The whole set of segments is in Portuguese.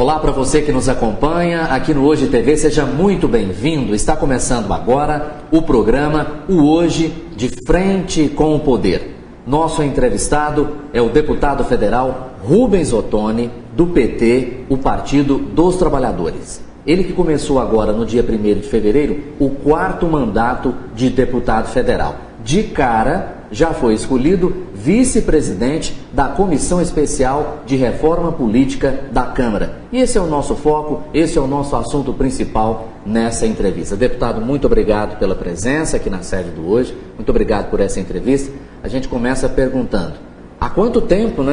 Olá para você que nos acompanha aqui no Hoje TV, seja muito bem-vindo. Está começando agora o programa O Hoje de Frente com o Poder. Nosso entrevistado é o deputado federal Rubens Ottoni, do PT, o Partido dos Trabalhadores. Ele que começou agora no dia 1º de fevereiro o 4º mandato de deputado federal. De cara, já foi escolhido vice-presidente da Comissão Especial de Reforma Política da Câmara. E esse é o nosso foco, esse é o nosso assunto principal nessa entrevista. Deputado, muito obrigado pela presença aqui na sede do Hoje, muito obrigado por essa entrevista. A gente começa perguntando, há quanto tempo,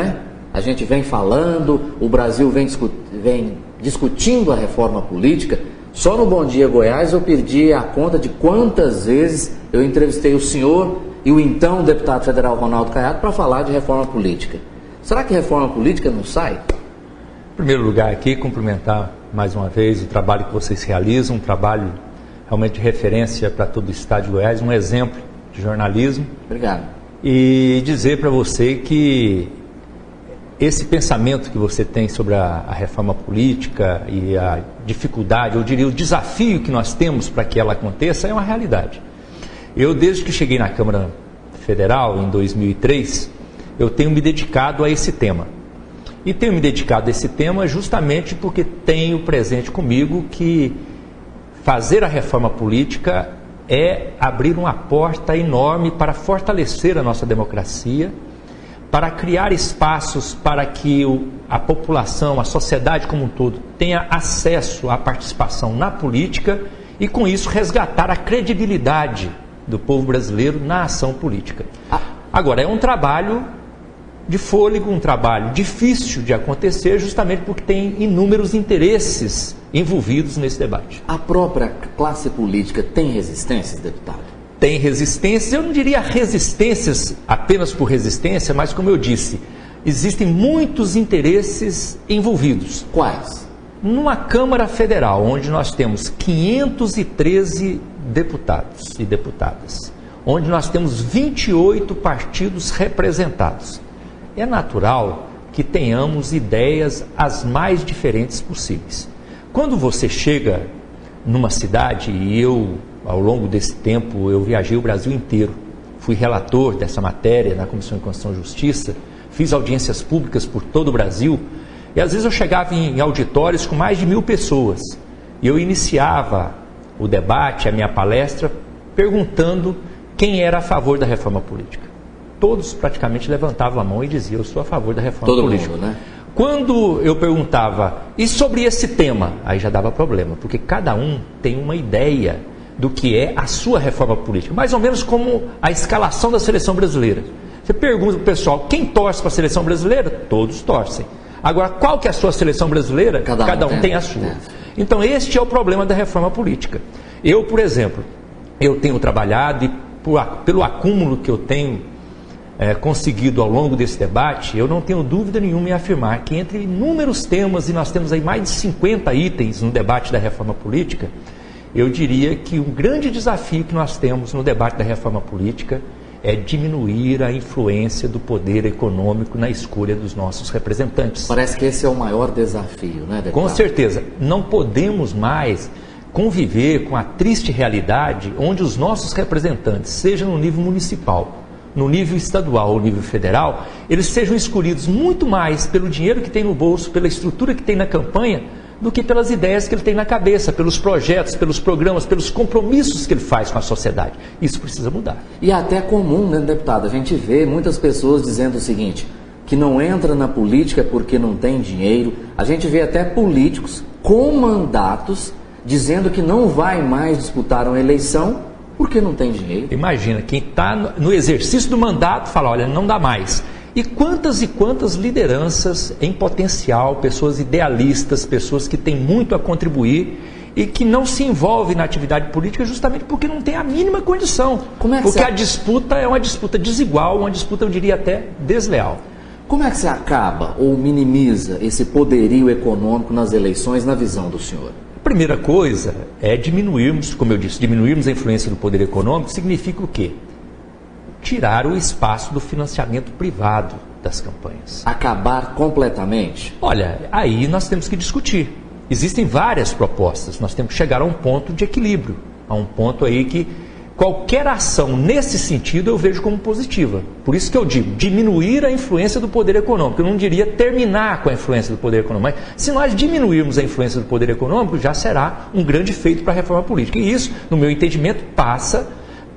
a gente vem falando, o Brasil vem discutindo a reforma política? Só no Bom Dia Goiás eu perdi a conta de quantas vezes eu entrevistei o senhor e o então deputado federal Ronaldo Caiado para falar de reforma política. Será que reforma política não sai? Em primeiro lugar aqui, cumprimentar mais uma vez o trabalho que vocês realizam, um trabalho realmente de referência para todo o estado de Goiás, um exemplo de jornalismo. Obrigado. E dizer para você que esse pensamento que você tem sobre a reforma política e a dificuldade, eu diria o desafio que nós temos para que ela aconteça é uma realidade. Eu, desde que cheguei na Câmara Federal, em 2003, eu tenho me dedicado a esse tema. E tenho me dedicado a esse tema justamente porque tenho presente comigo que fazer a reforma política é abrir uma porta enorme para fortalecer a nossa democracia, para criar espaços para que a população, a sociedade como um todo, tenha acesso à participação na política e, com isso, resgatar a credibilidade do povo brasileiro na ação política. Agora, é um trabalho de fôlego, um trabalho difícil de acontecer, justamente porque tem inúmeros interesses envolvidos nesse debate. A própria classe política tem resistências, deputado? Tem resistências, eu não diria resistências apenas por resistência, mas como eu disse, existem muitos interesses envolvidos. Quais? Numa Câmara Federal, onde nós temos 513 deputados e deputadas, onde nós temos 28 partidos representados, é natural que tenhamos ideias as mais diferentes possíveis. Quando você chega numa cidade, e eu, ao longo desse tempo, eu viajei o Brasil inteiro, fui relator dessa matéria na Comissão de Constituição e Justiça, fiz audiências públicas por todo o Brasil, e às vezes eu chegava em auditórios com mais de 1000 pessoas, e eu iniciava o debate, a minha palestra, perguntando quem era a favor da reforma política. Todos praticamente levantavam a mão e diziam, eu sou a favor da reforma política. Todo mundo, Quando eu perguntava, e sobre esse tema? Aí já dava problema, porque cada um tem uma ideia do que é a sua reforma política, mais ou menos como a escalação da seleção brasileira. Você pergunta para o pessoal, quem torce para a seleção brasileira? Todos torcem. Agora, qual que é a sua seleção brasileira? Cada um tem a sua. Então, este é o problema da reforma política. Eu, por exemplo, eu tenho trabalhado e pelo acúmulo que eu tenho conseguido ao longo desse debate, eu não tenho dúvida nenhuma em afirmar que entre inúmeros temas, e nós temos aí mais de 50 itens no debate da reforma política, eu diria que um grande desafio que nós temos no debate da reforma política é diminuir a influência do poder econômico na escolha dos nossos representantes. Parece que esse é o maior desafio, deputado? Com certeza. Não podemos mais conviver com a triste realidade onde os nossos representantes, seja no nível municipal, no nível estadual ou nível federal, eles sejam escolhidos muito mais pelo dinheiro que tem no bolso, pela estrutura que tem na campanha, do que pelas ideias que ele tem na cabeça, pelos projetos, pelos programas, pelos compromissos que ele faz com a sociedade. Isso precisa mudar. E é até comum, deputado? A gente vê muitas pessoas dizendo o seguinte, que não entra na política porque não tem dinheiro. A gente vê até políticos com mandatos dizendo que não vai mais disputar uma eleição porque não tem dinheiro. Imagina, quem está no exercício do mandato fala, olha, não dá mais. E quantas lideranças em potencial, pessoas idealistas, pessoas que têm muito a contribuir e que não se envolvem na atividade política justamente porque não tem a mínima condição. Porque a disputa é uma disputa desigual, uma disputa, eu diria até, desleal. Como é que se acaba ou minimiza esse poderio econômico nas eleições, na visão do senhor? A primeira coisa é diminuirmos, como eu disse, diminuirmos a influência do poder econômico significa o quê? Tirar o espaço do financiamento privado. das campanhas. Acabar completamente? Olha, aí nós temos que discutir. Existem várias propostas, nós temos que chegar a um ponto de equilíbrio, a um ponto aí que qualquer ação nesse sentido eu vejo como positiva. Por isso que eu digo, diminuir a influência do poder econômico. Eu não diria terminar com a influência do poder econômico, mas se nós diminuirmos a influência do poder econômico, já será um grande feito para a reforma política. E isso, no meu entendimento, passa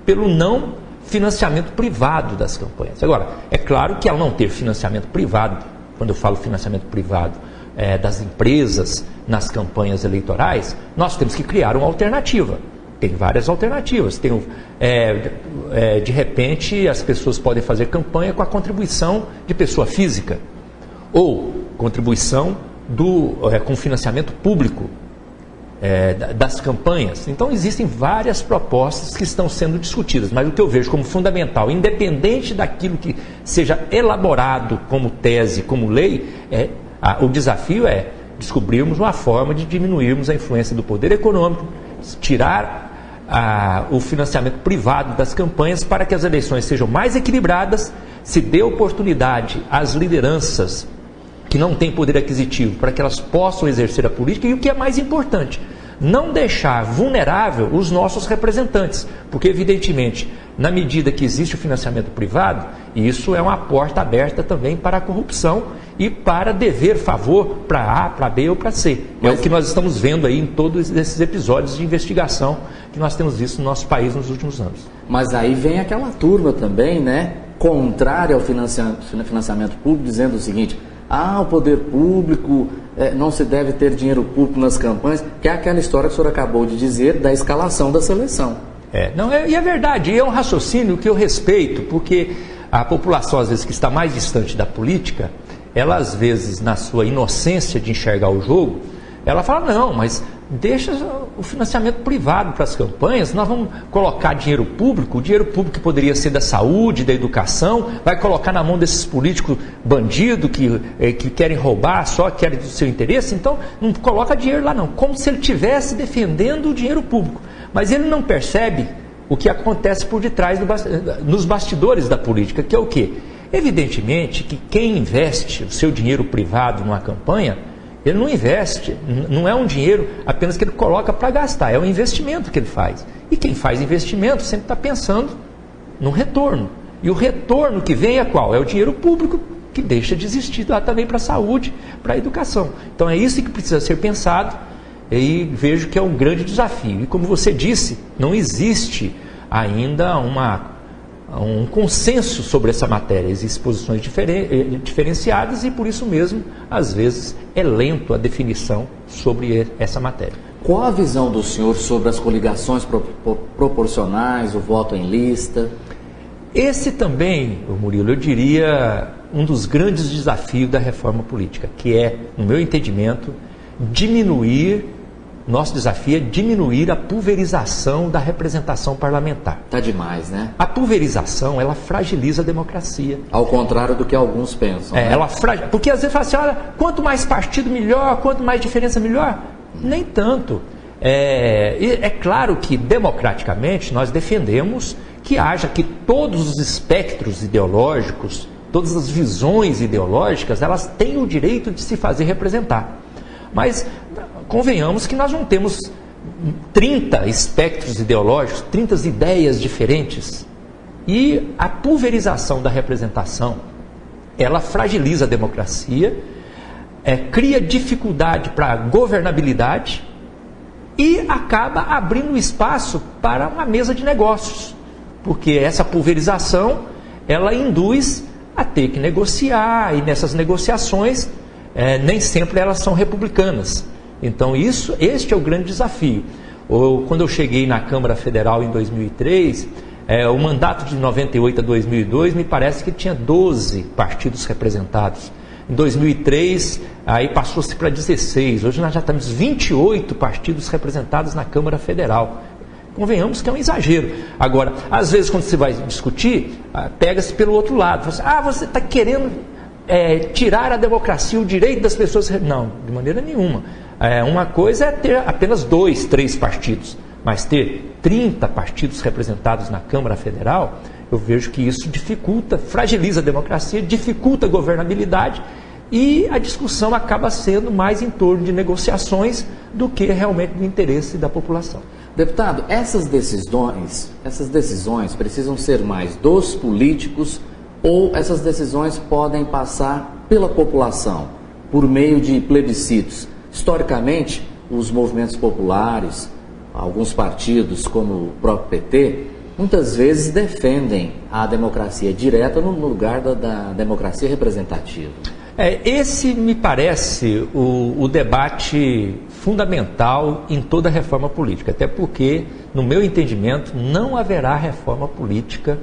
pelo não financiamento privado das campanhas. Agora, é claro que ao não ter financiamento privado, quando eu falo financiamento privado das empresas nas campanhas eleitorais, nós temos que criar uma alternativa. Tem várias alternativas. De repente, as pessoas podem fazer campanha com a contribuição de pessoa física ou contribuição com financiamento público das campanhas. Então, existem várias propostas que estão sendo discutidas, mas o que eu vejo como fundamental, independente daquilo que seja elaborado como tese, como lei, o desafio é descobrirmos uma forma de diminuirmos a influência do poder econômico, tirar o financiamento privado das campanhas para que as eleições sejam mais equilibradas, se dê oportunidade às lideranças que não têm poder aquisitivo para que elas possam exercer a política e, o que é mais importante, não deixar vulnerável os nossos representantes, porque evidentemente, na medida que existe o financiamento privado, isso é uma porta aberta também para a corrupção e para dever favor para A, para B ou para C. É o que nós estamos vendo aí em todos esses episódios de investigação que nós temos visto no nosso país nos últimos anos. Mas aí vem aquela turma também, né, contrária ao financiamento público, dizendo o seguinte: o poder público, não se deve ter dinheiro público nas campanhas, que é aquela história que o senhor acabou de dizer da escalação da seleção. E é verdade, é um raciocínio que eu respeito, porque a população, às vezes, que está mais distante da política, ela, às vezes, na sua inocência de enxergar o jogo, ela fala, não, mas deixa o financiamento privado para as campanhas, nós vamos colocar dinheiro público, o dinheiro público que poderia ser da saúde, da educação, vai colocar na mão desses políticos bandidos que querem roubar, só querem do seu interesse, então não coloca dinheiro lá não, como se ele estivesse defendendo o dinheiro público, mas ele não percebe o que acontece por detrás, nos bastidores da política, que é o quê? Evidentemente que quem investe o seu dinheiro privado numa campanha, ele não investe, não é um dinheiro apenas que ele coloca para gastar, é um investimento que ele faz. E quem faz investimento sempre está pensando no retorno. E o retorno que vem é qual? É o dinheiro público que deixa de existir lá também para a saúde, para a educação. Então é isso que precisa ser pensado e vejo que é um grande desafio. E como você disse, não existe ainda um consenso sobre essa matéria, existem posições diferenciadas e por isso mesmo, às vezes, é lento a definição sobre essa matéria. Qual a visão do senhor sobre as coligações proporcionais, o voto em lista? Esse também, Murilo, eu diria um dos grandes desafios da reforma política, que é, no meu entendimento, nosso desafio é diminuir a pulverização da representação parlamentar. Tá demais, né? A pulverização, ela fragiliza a democracia. Ao contrário do que alguns pensam. Né? Porque às vezes fala assim, olha, quanto mais partido melhor, quanto mais diferença melhor. Nem tanto. É claro que, democraticamente, nós defendemos que todos os espectros ideológicos, todas as visões ideológicas, elas têm o direito de se fazer representar. Mas convenhamos que nós não temos 30 espectros ideológicos, 30 ideias diferentes. E a pulverização da representação, ela fragiliza a democracia, cria dificuldade para a governabilidade e acaba abrindo espaço para uma mesa de negócios. Porque essa pulverização, ela induz a ter que negociar, e nessas negociações, nem sempre elas são republicanas. Então este é o grande desafio. Quando eu cheguei na Câmara Federal em 2003, o mandato de 98 a 2002 me parece que tinha 12 partidos representados. Em 2003, aí passou-se para 16. Hoje nós já temos 28 partidos representados na Câmara Federal. Convenhamos que é um exagero. Agora, às vezes quando você vai discutir, pega-se pelo outro lado. Você está querendo tirar a democracia, o direito das pessoas... Não, de maneira nenhuma. Uma coisa é ter apenas 2, 3 partidos, mas ter 30 partidos representados na Câmara Federal, Eu vejo que isso dificulta, fragiliza a democracia, dificulta a governabilidade e a discussão acaba sendo mais em torno de negociações do que realmente do interesse da população. Deputado, essas decisões precisam ser mais dos políticos ou essas decisões podem passar pela população, por meio de plebiscitos? Historicamente, os movimentos populares, alguns partidos como o próprio PT, muitas vezes defendem a democracia direta no lugar da democracia representativa. Esse me parece o debate fundamental em toda reforma política, até porque, no meu entendimento, não haverá reforma política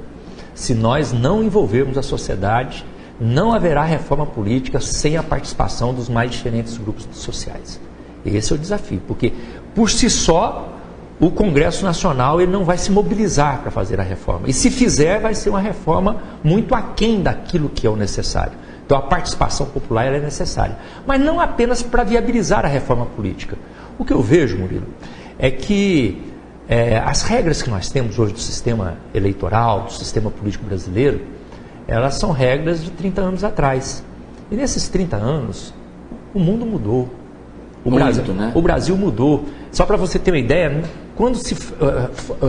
se nós não envolvermos a sociedade, não haverá reforma política sem a participação dos mais diferentes grupos sociais. Esse é o desafio, porque por si só o Congresso Nacional ele não vai se mobilizar para fazer a reforma. E se fizer, vai ser uma reforma muito aquém daquilo que é o necessário. Então a participação popular ela é necessária. Mas não apenas para viabilizar a reforma política. O que eu vejo, Murilo, é que as regras que nós temos hoje do sistema eleitoral, do sistema político brasileiro, elas são regras de 30 anos atrás. E nesses 30 anos, o mundo mudou. O Brasil mudou. Só para você ter uma ideia, quando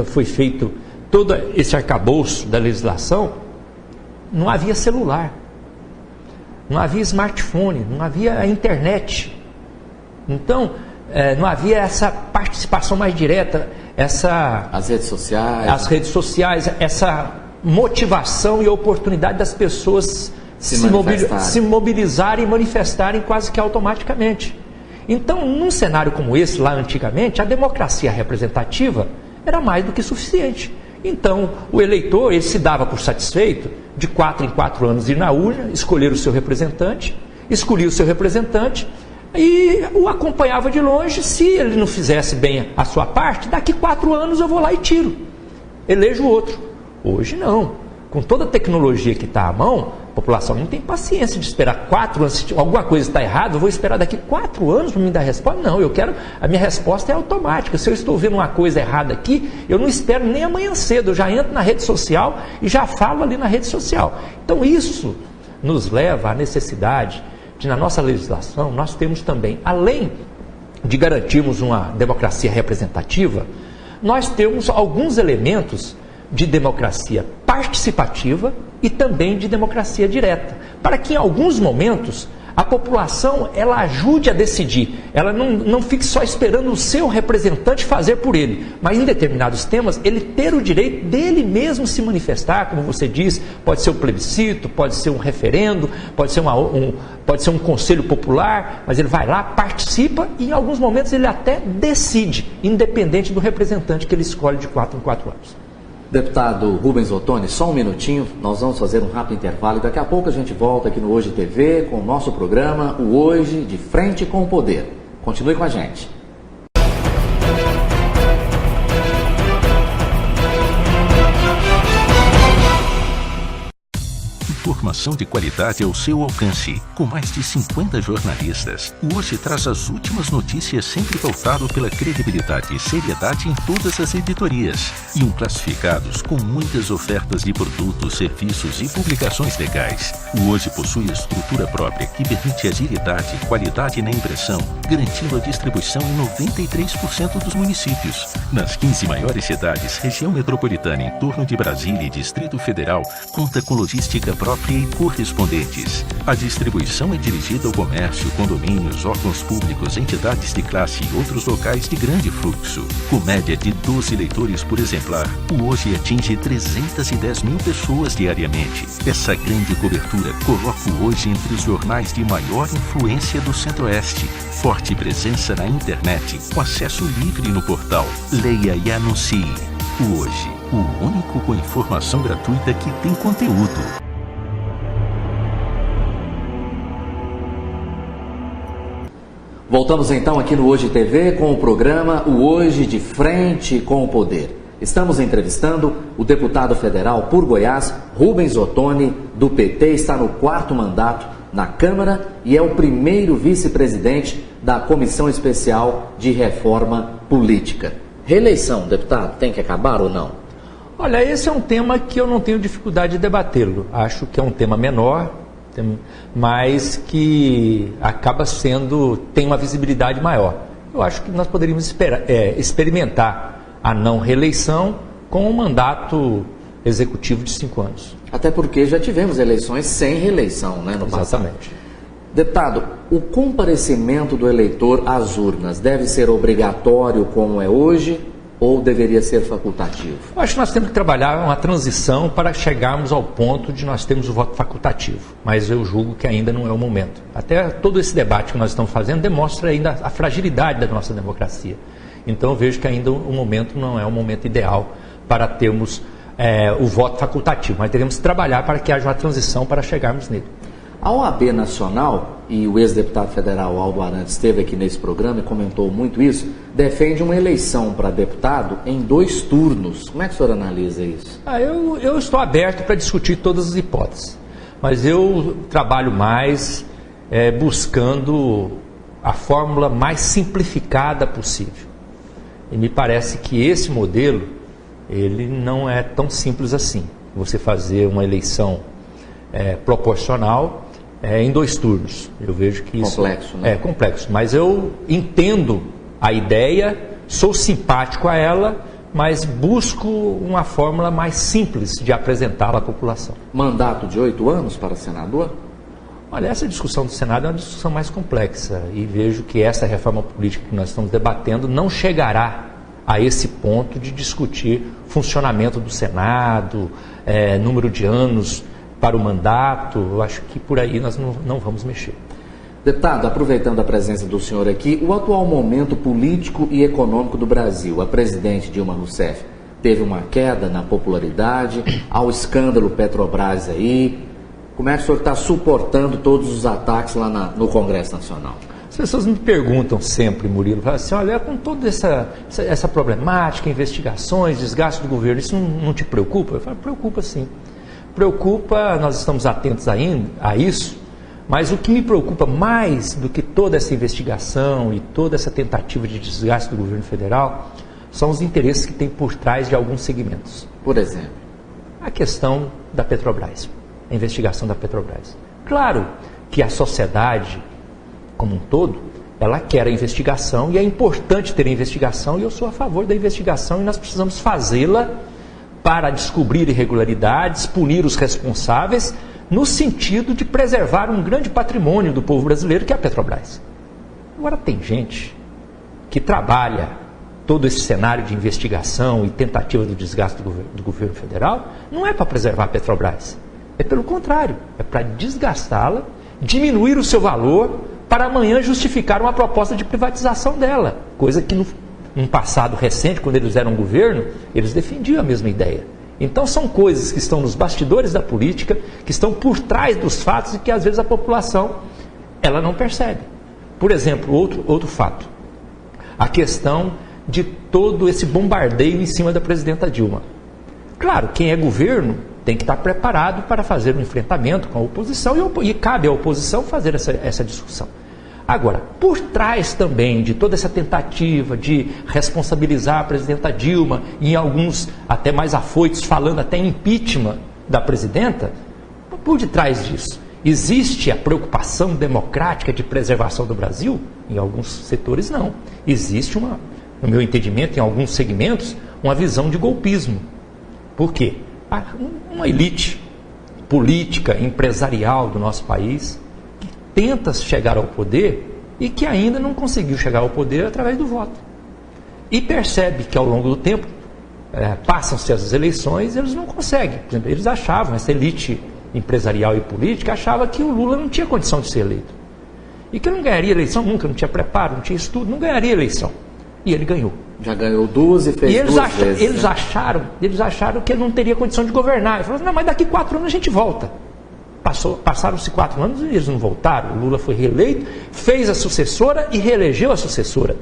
foi feito todo esse arcabouço da legislação, não havia celular, não havia smartphone, não havia internet. Então, não havia essa participação mais direta, as redes sociais, essa motivação e oportunidade das pessoas se mobilizarem e manifestarem quase que automaticamente. Então, num cenário como esse, lá antigamente, a democracia representativa era mais do que suficiente. Então, o eleitor, ele se dava por satisfeito de 4 em 4 anos ir na urna, escolher o seu representante, escolhia o seu representante e o acompanhava de longe. Se ele não fizesse bem a sua parte, daqui 4 anos eu vou lá e tiro, elejo outro. Hoje não. Com toda a tecnologia que está à mão, a população não tem paciência de esperar 4 anos. Se alguma coisa está errada, eu vou esperar daqui 4 anos para me dar a resposta. Não, a minha resposta é automática. Se eu estou vendo uma coisa errada aqui, eu não espero nem amanhã cedo. Eu já entro na rede social e já falo ali na rede social. Então isso nos leva à necessidade de, na nossa legislação, nós temos também, além de garantirmos uma democracia representativa, nós temos alguns elementos de democracia participativa e também de democracia direta, para que em alguns momentos a população ela ajude a decidir, ela não fique só esperando o seu representante fazer por ele, mas em determinados temas ele ter o direito dele mesmo se manifestar, como você diz, pode ser um plebiscito, pode ser um referendo, pode ser um conselho popular, mas ele vai lá, participa e em alguns momentos ele até decide, independente do representante que ele escolhe de 4 em 4 anos. Deputado Rubens Ottoni, só um minutinho, nós vamos fazer um rápido intervalo e daqui a pouco a gente volta aqui no Hoje TV com o nosso programa, o Hoje de Frente com o Poder. Continue com a gente. Informação de qualidade ao seu alcance. Com mais de 50 jornalistas, o Hoje traz as últimas notícias sempre pautado pela credibilidade e seriedade em todas as editorias. E classificados com muitas ofertas de produtos, serviços e publicações legais. O Hoje possui estrutura própria que permite agilidade e qualidade na impressão, garantindo a distribuição em 93% dos municípios. Nas 15 maiores cidades, região metropolitana em torno de Brasília e Distrito Federal, conta com logística própria e correspondentes. A distribuição é dirigida ao comércio, condomínios, órgãos públicos, entidades de classe e outros locais de grande fluxo. Com média de 12 leitores por exemplar, o Hoje atinge 310 mil pessoas diariamente. Essa grande cobertura coloca o Hoje entre os jornais de maior influência do Centro-Oeste. Forte presença na internet, com acesso livre no portal. Leia e anuncie. O Hoje, o único com informação gratuita que tem conteúdo. Voltamos então aqui no Hoje TV com o programa O Hoje de Frente com o Poder. Estamos entrevistando o deputado federal por Goiás, Rubens Ottoni, do PT, está no 4º mandato na Câmara e é o primeiro vice-presidente da Comissão Especial de Reforma Política. Reeleição, deputado, tem que acabar ou não? Olha, esse é um tema que eu não tenho dificuldade de debatê-lo. Acho que é um tema menor, mas que acaba tem uma visibilidade maior. Eu acho que nós poderíamos experimentar a não reeleição com um mandato executivo de 5 anos. Até porque já tivemos eleições sem reeleição, né, no passado. Exatamente. Deputado, o comparecimento do eleitor às urnas deve ser obrigatório como é hoje ou deveria ser facultativo? Eu acho que nós temos que trabalhar uma transição para chegarmos ao ponto de nós termos o voto facultativo, mas eu julgo que ainda não é o momento. Até todo esse debate que nós estamos fazendo demonstra ainda a fragilidade da nossa democracia. Então eu vejo que ainda o momento não é o momento ideal para termos o voto facultativo, mas devemos trabalhar para que haja uma transição para chegarmos nele. A OAB Nacional, e o ex-deputado federal Aldo Arantes esteve aqui nesse programa e comentou muito isso, defende uma eleição para deputado em 2 turnos. Como é que o senhor analisa isso? Eu estou aberto para discutir todas as hipóteses, mas eu trabalho mais buscando a fórmula mais simplificada possível. E me parece que esse modelo, ele não é tão simples assim. Você fazer uma eleição proporcional em 2 turnos. Eu vejo que isso complexo, né? É complexo, mas eu entendo a ideia, sou simpático a ela, mas busco uma fórmula mais simples de apresentá-la à população. Mandato de 8 anos para senador? Olha, essa discussão do Senado é uma discussão mais complexa e vejo que essa reforma política que nós estamos debatendo não chegará a esse ponto de discutir funcionamento do Senado, número de anos para o mandato. Eu acho que por aí nós não vamos mexer. Deputado, aproveitando a presença do senhor aqui, o atual momento político e econômico do Brasil, a presidente Dilma Rousseff teve uma queda na popularidade, há o escândalo Petrobras aí. Como é que o senhor está suportando todos os ataques lá no Congresso Nacional? As pessoas me perguntam sempre, Murilo, falam assim, olha, com toda essa problemática, investigações, desgaste do governo, isso não te preocupa? Eu falo, preocupa sim. Preocupa, nós estamos atentos ainda a isso, mas o que me preocupa mais do que toda essa investigação e toda essa tentativa de desgaste do governo federal são os interesses que tem por trás de alguns segmentos. Por exemplo? A questão da Petrobras, a investigação da Petrobras. Claro que a sociedade como um todo, ela quer a investigação e é importante ter a investigação e eu sou a favor da investigação e nós precisamos fazê-la para descobrir irregularidades, punir os responsáveis, no sentido de preservar um grande patrimônio do povo brasileiro, que é a Petrobras. Agora, tem gente que trabalha todo esse cenário de investigação e tentativa do desgaste do governo federal, não é para preservar a Petrobras, é pelo contrário, é para desgastá-la, diminuir o seu valor, para amanhã justificar uma proposta de privatização dela, coisa que num passado recente, quando eles eram governo, eles defendiam a mesma ideia. Então são coisas que estão nos bastidores da política, que estão por trás dos fatos e que às vezes a população ela não percebe. Por exemplo, outro fato, a questão de todo esse bombardeio em cima da presidenta Dilma. Claro, quem é governo tem que estar preparado para fazer um enfrentamento com a oposição e cabe à oposição fazer essa discussão. Agora, por trás também de toda essa tentativa de responsabilizar a presidenta Dilma, e em alguns até mais afoitos, falando até em impeachment da presidenta, por detrás disso, existe a preocupação democrática de preservação do Brasil? Em alguns setores não. Existe no meu entendimento, em alguns segmentos, uma visão de golpismo. Por quê? Uma elite política, empresarial do nosso país, que tenta chegar ao poder e que ainda não conseguiu chegar ao poder através do voto. E percebe que ao longo do tempo, passam-se as eleições e eles não conseguem. Por exemplo, eles achavam, essa elite empresarial e política achava que o Lula não tinha condição de ser eleito. E que não ganharia eleição nunca, não tinha preparo, não tinha estudo, não ganharia eleição. E ele ganhou. Já ganhou 2 e fez 2 vezes. Eles acharam que ele não teria condição de governar. Ele falou, não, mas daqui 4 anos a gente volta. Passaram-se 4 anos e eles não voltaram. O Lula foi reeleito, fez a sucessora e reelegeu a sucessora.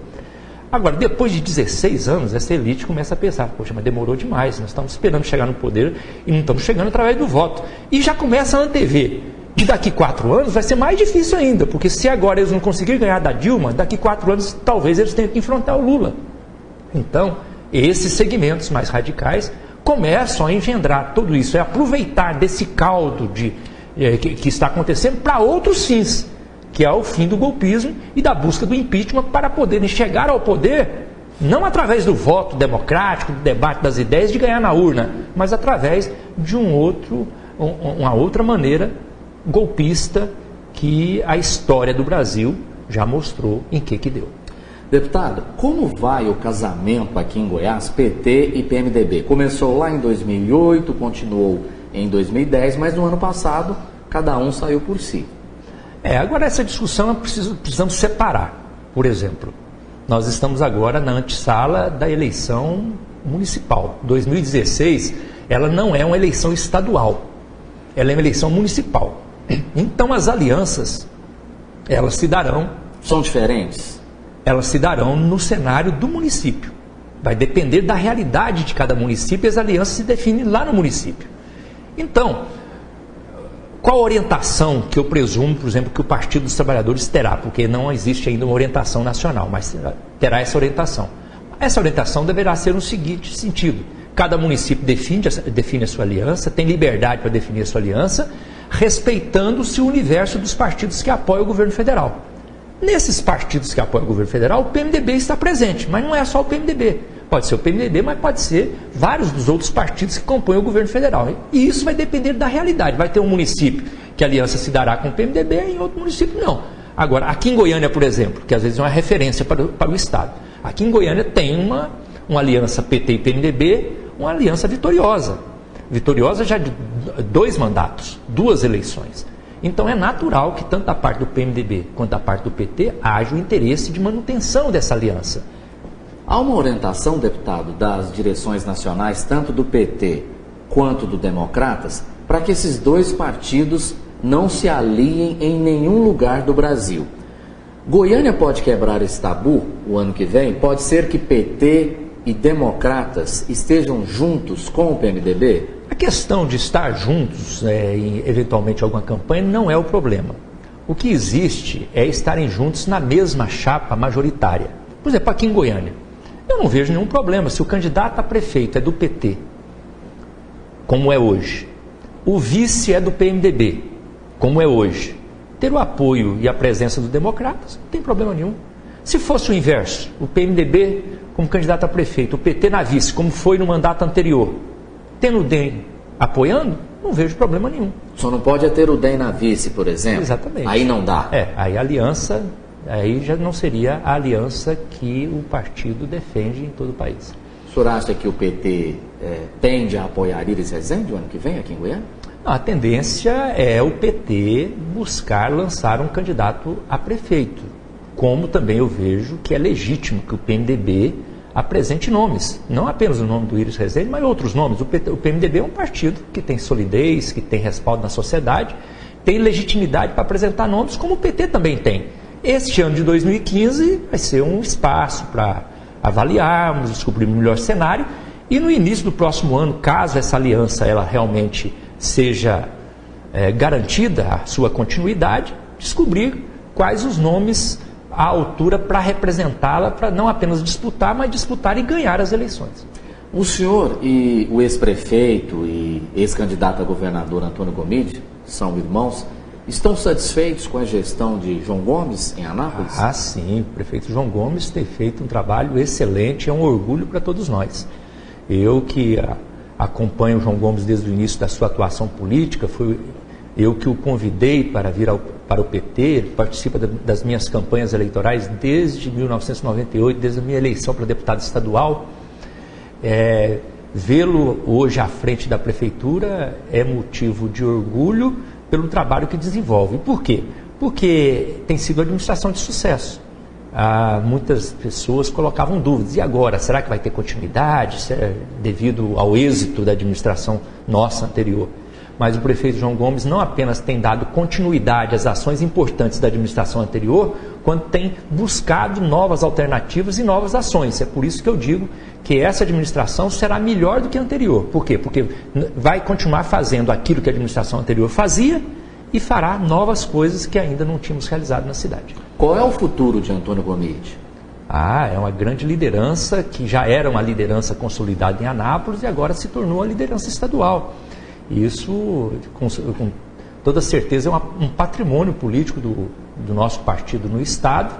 Agora, depois de 16 anos, essa elite começa a pensar, poxa, mas demorou demais, nós estamos esperando chegar no poder e não estamos chegando através do voto. E já começa a antever que daqui 4 anos vai ser mais difícil ainda, porque se agora eles não conseguirem ganhar da Dilma, daqui 4 anos talvez eles tenham que enfrentar o Lula. Então, esses segmentos mais radicais começam a engendrar tudo isso, é aproveitar desse caldo que está acontecendo para outros fins, que é o fim do golpismo e da busca do impeachment para poderem chegar ao poder, não através do voto democrático, do debate das ideias, de ganhar na urna, mas através de uma outra maneira golpista que a história do Brasil já mostrou em que deu. Deputado, como vai o casamento aqui em Goiás, PT e PMDB? Começou lá em 2008, continuou em 2010, mas no ano passado cada um saiu por si. Agora essa discussão precisamos separar. Por exemplo, nós estamos agora na antessala da eleição municipal. 2016, ela não é uma eleição estadual, ela é uma eleição municipal. Então as alianças, elas se darão... São diferentes? Elas se darão no cenário do município. Vai depender da realidade de cada município e as alianças se definem lá no município. Então, qual a orientação que eu presumo, por exemplo, que o Partido dos Trabalhadores terá? Porque não existe ainda uma orientação nacional, mas terá essa orientação. Essa orientação deverá ser no seguinte sentido: cada município define a sua aliança, tem liberdade para definir a sua aliança, respeitando-se o universo dos partidos que apoiam o governo federal. Nesses partidos que apoiam o governo federal, o PMDB está presente, mas não é só o PMDB. Pode ser o PMDB, mas pode ser vários dos outros partidos que compõem o governo federal. E isso vai depender da realidade. Vai ter um município que a aliança se dará com o PMDB e em outro município não. Agora, aqui em Goiânia, por exemplo, que às vezes é uma referência para o Estado, aqui em Goiânia tem uma aliança PT e PMDB, uma aliança vitoriosa. Vitoriosa já de 2 mandatos, 2 eleições. Então é natural que tanto da parte do PMDB quanto da parte do PT haja o interesse de manutenção dessa aliança. Há uma orientação, deputado, das direções nacionais, tanto do PT quanto do Democratas, para que esses 2 partidos não se aliem em nenhum lugar do Brasil. Goiânia pode quebrar esse tabu o ano que vem? Pode ser que PT e Democratas estejam juntos com o PMDB? A questão de estar juntos, em eventualmente alguma campanha, não é o problema. O que existe é estarem juntos na mesma chapa majoritária. Por exemplo, aqui em Goiânia, eu não vejo nenhum problema se o candidato a prefeito é do PT, como é hoje, o vice é do PMDB, como é hoje, ter o apoio e a presença dos democratas, não tem problema nenhum. Se fosse o inverso, o PMDB como candidato a prefeito, o PT na vice, como foi no mandato anterior, tendo o DEM apoiando, não vejo problema nenhum. Só não pode ter o DEM na vice, por exemplo? Exatamente. Aí não dá. Aí a aliança, aí já não seria a aliança que o partido defende em todo o país. O senhor acha que o PT tende a apoiar Iris Rezende o ano que vem aqui em Goiânia? Não, a tendência é o PT buscar lançar um candidato a prefeito, como também eu vejo que é legítimo que o PMDB apresente nomes, não apenas o nome do Iris Rezende, mas outros nomes. O PMDB é um partido que tem solidez, que tem respaldo na sociedade, tem legitimidade para apresentar nomes, como o PT também tem. Este ano de 2015 vai ser um espaço para avaliarmos, descobrirmos o melhor cenário, e no início do próximo ano, caso essa aliança ela realmente seja garantida a sua continuidade, descobrir quais os nomes à altura para representá-la, para não apenas disputar, mas disputar e ganhar as eleições. O senhor e o ex-prefeito e ex-candidato a governador Antônio Gomide, são irmãos, estão satisfeitos com a gestão de João Gomes em Anápolis? Ah, sim, o prefeito João Gomes tem feito um trabalho excelente, é um orgulho para todos nós. Eu que acompanho o João Gomes desde o início da sua atuação política, fui eu que o convidei para vir para o PT, ele participa das minhas campanhas eleitorais desde 1998, desde a minha eleição para deputado estadual. Vê-lo hoje à frente da prefeitura é motivo de orgulho pelo trabalho que desenvolve. Por quê? Porque tem sido uma administração de sucesso. Muitas pessoas colocavam dúvidas. E agora? Será que vai ter continuidade devido ao êxito da administração nossa anterior? Mas o prefeito João Gomes não apenas tem dado continuidade às ações importantes da administração anterior, quanto tem buscado novas alternativas e novas ações. É por isso que eu digo que essa administração será melhor do que a anterior. Por quê? Porque vai continuar fazendo aquilo que a administração anterior fazia e fará novas coisas que ainda não tínhamos realizado na cidade. Qual é o futuro de Antônio Gomide? É uma grande liderança, que já era uma liderança consolidada em Anápolis e agora se tornou uma liderança estadual. Isso, com toda certeza, é um patrimônio político do nosso partido no Estado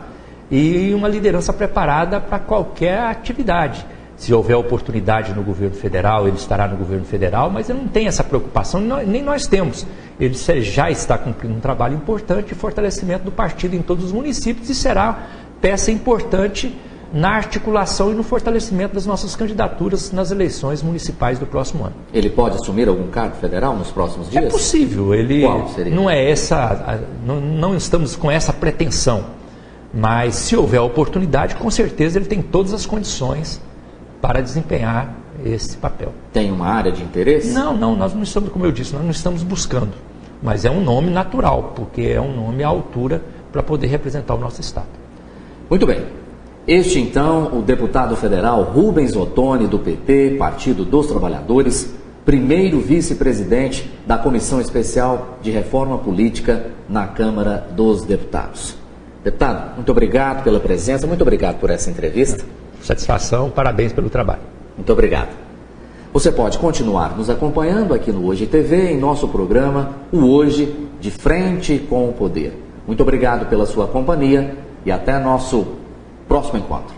e uma liderança preparada para qualquer atividade. Se houver oportunidade no governo federal, ele estará no governo federal, mas ele não tem essa preocupação, nem nós temos. Ele já está cumprindo um trabalho importante de fortalecimento do partido em todos os municípios e será peça importante na articulação e no fortalecimento das nossas candidaturas nas eleições municipais do próximo ano. Ele pode assumir algum cargo federal nos próximos dias? É possível. Qual seria? Não é essa, não estamos com essa pretensão, mas se houver oportunidade, com certeza ele tem todas as condições para desempenhar esse papel. Tem uma área de interesse? Não, nós não estamos, como eu disse, nós não estamos buscando, mas é um nome natural, porque é um nome à altura para poder representar o nosso Estado. Muito bem. Este, então, o deputado federal Rubens Ottoni, do PT, Partido dos Trabalhadores, primeiro vice-presidente da Comissão Especial de Reforma Política na Câmara dos Deputados. Deputado, muito obrigado pela presença, muito obrigado por essa entrevista. Satisfação, parabéns pelo trabalho. Muito obrigado. Você pode continuar nos acompanhando aqui no Hoje TV, em nosso programa, o Hoje de Frente com o Poder. Muito obrigado pela sua companhia e até nosso próximo encontro.